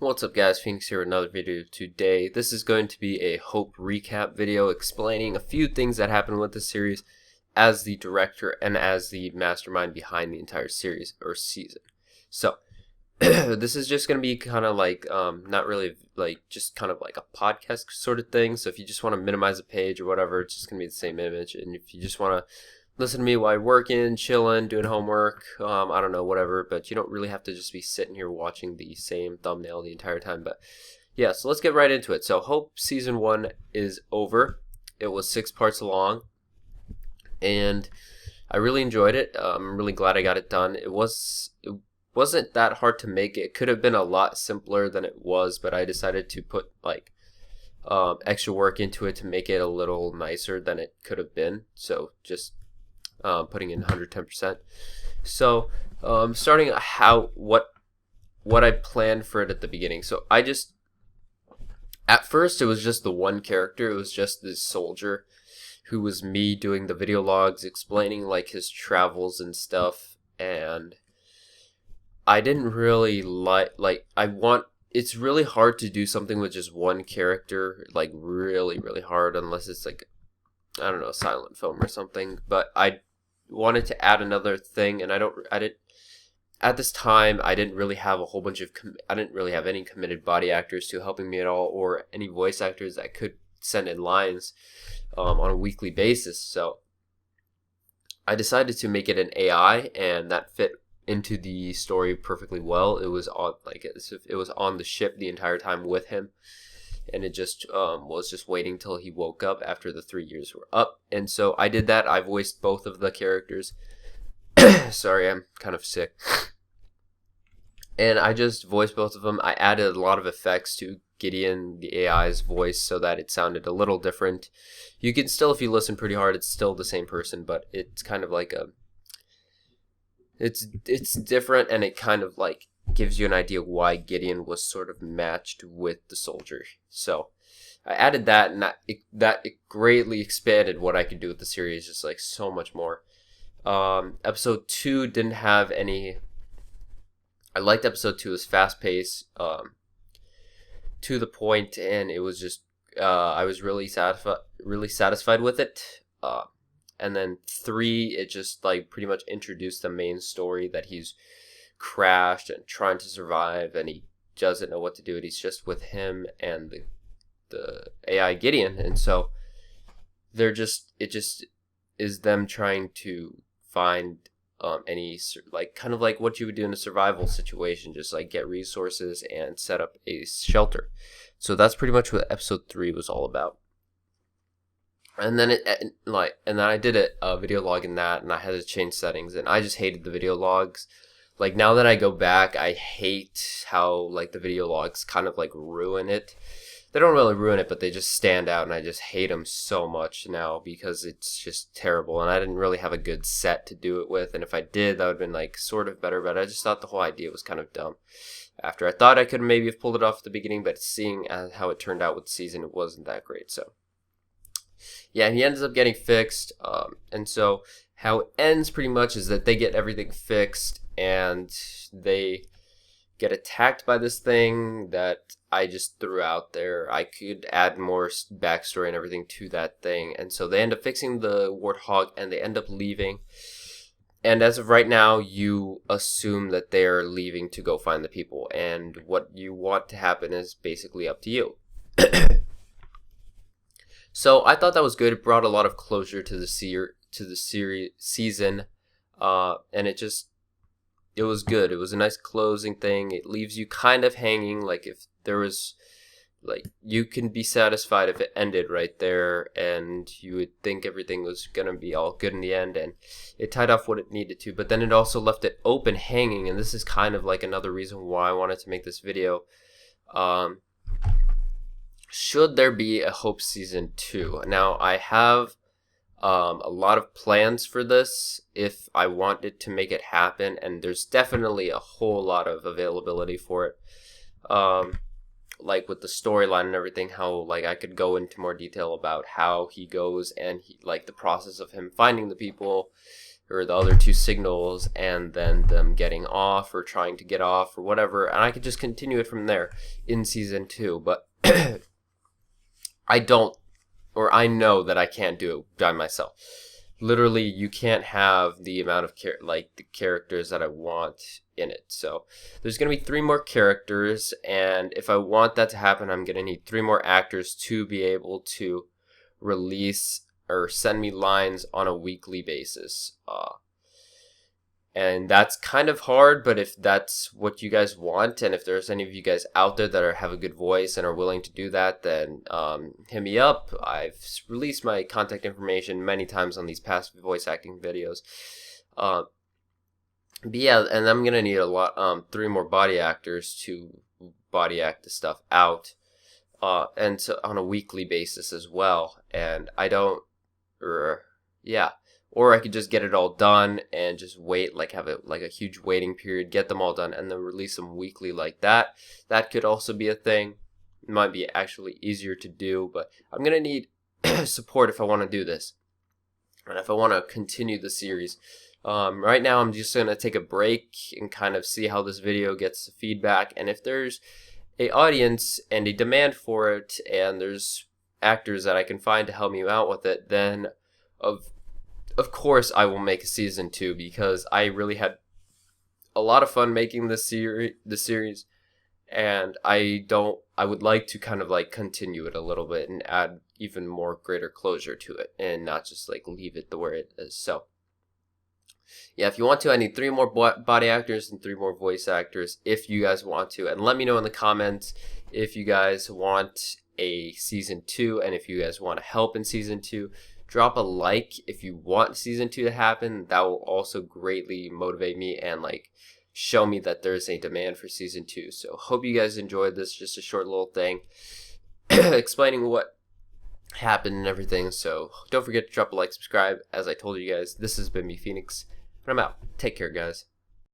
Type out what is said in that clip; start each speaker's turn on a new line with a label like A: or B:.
A: What's up guys, Phoenix here with another video today. This is going to be a Hope recap video explaining a few things that happened with the series as the director and as the mastermind behind the entire series or season. So this is just going to be kind of like not really like just kind of like a podcast sort of thing. So if you just want to minimize the page or whatever, it's just going to be the same image. And if you just want to listen to me while you're working, chilling, doing homework, I don't know, whatever, but you don't really have to just be sitting here watching the same thumbnail the entire time. But yeah, so let's get right into it. So Hope season 1 is over. It was 6 parts long, and I really enjoyed it. I'm really glad I got it done. It wasn't that hard to make. It could have been a lot simpler than it was, but I decided to put like extra work into it to make it a little nicer than it could have been. So just putting in 110%. So starting what I planned for it at the beginning. So at first it was just the one character. It was just this soldier who was me doing the video logs explaining like his travels and stuff, and I didn't really it's really hard to do something with just one character, like really hard, unless it's like, I don't know, a silent film or something. But I wanted to add another thing, and at this time I didn't really have a whole bunch of I didn't really have any committed body actors to helping me at all, or any voice actors that could send in lines on a weekly basis. So I decided to make it an AI, and that fit into the story perfectly well. It was on it was on the ship the entire time with him, and it just was just waiting till he woke up after the 3 years were up. And so I did that. I voiced both of the characters. Sorry, I'm kind of sick. And I just voiced both of them. I added a lot of effects to Gideon, the AI's voice, so that it sounded a little different. You can still, if you listen pretty hard, it's still the same person, but it's kind of like it's different, and it kind of like gives you an idea why Gideon was sort of matched with the soldier. So I added that, and that greatly expanded what I could do with the series, just like so much more. Episode 2 didn't have any. I liked episode 2. It was fast paced, to the point, and it was just I was really satisfied with it. And then 3, it just like pretty much introduced the main story, that he's crashed and trying to survive, and he doesn't know what to do, and he's just with him and the AI Gideon. And so it just is them trying to find any like kind of like what you would do in a survival situation, just like get resources and set up a shelter. So that's pretty much what episode 3 was all about. And then I did a video log in that, and I had to change settings, and I just hated the video logs. Like, now that I go back, I hate how like the video logs kind of like ruin it. They don't really ruin it, but they just stand out, and I just hate them so much now because it's just terrible, and I didn't really have a good set to do it with, and if I did, that would have been like sort of better, but I just thought the whole idea was kind of dumb. After I thought I could maybe have pulled it off at the beginning, but seeing how it turned out with the season, it wasn't that great. So yeah, he ends up getting fixed. And so how it ends pretty much is that they get everything fixed, and they get attacked by this thing that I just threw out there. I could add more backstory and everything to that thing. And so they end up fixing the Warthog, and they end up leaving. And as of right now, you assume that they're leaving to go find the people. And what you want to happen is basically up to you. So I thought that was good. It brought a lot of closure to the series season, and it was good. It was a nice closing thing. It leaves you kind of hanging, like if there was, like, you can be satisfied if it ended right there, and you would think everything was gonna be all good in the end, and it tied off what it needed to. But then it also left it open, hanging, and this is kind of like another reason why I wanted to make this video. Should there be a Hope season 2? Now, I have a lot of plans for this if I wanted to make it happen, and there's definitely a whole lot of availability for it. Like with the storyline and everything, how like I could go into more detail about how he goes, and like the process of him finding the people, or the other 2 signals, and then them getting off or trying to get off or whatever, and I could just continue it from there in season 2. But I know that I can't do it by myself. Literally, you can't have the amount of the characters that I want in it. So there's going to be 3 more characters, and if I want that to happen, I'm going to need 3 more actors to be able to release or send me lines on a weekly basis. And that's kind of hard, but if that's what you guys want, and if there's any of you guys out there that have a good voice and are willing to do that, then hit me up. I've released my contact information many times on these past voice acting videos. But yeah, and I'm gonna need a lot, 3 more body actors to body act the stuff out, and so on a weekly basis as well. And I don't, or I could just get it all done and just wait, have a huge waiting period, get them all done, and then release them weekly like that. That could also be a thing. It might be actually easier to do, but I'm gonna need support if I want to do this, and if I want to continue the series. Right now, I'm just gonna take a break and kind of see how this video gets feedback, and if there's a audience and a demand for it, and there's actors that I can find to help me out with it, then of course I will make a season 2, because I really had a lot of fun making the series, and I would like to kind of continue it a little bit and add even more greater closure to it, and not just leave it the way it is. So yeah, if you want to, I need 3 more body actors and 3 more voice actors if you guys want to, and let me know in the comments if you guys want a season 2, and if you guys want to help in season 2. Drop a like if you want season 2 to happen. That will also greatly motivate me and show me that there's a demand for season 2. So hope you guys enjoyed this. Just a short little thing explaining what happened and everything. So don't forget to drop a like, subscribe. As I told you guys, this has been me, Phoenix, and I'm out. Take care, guys.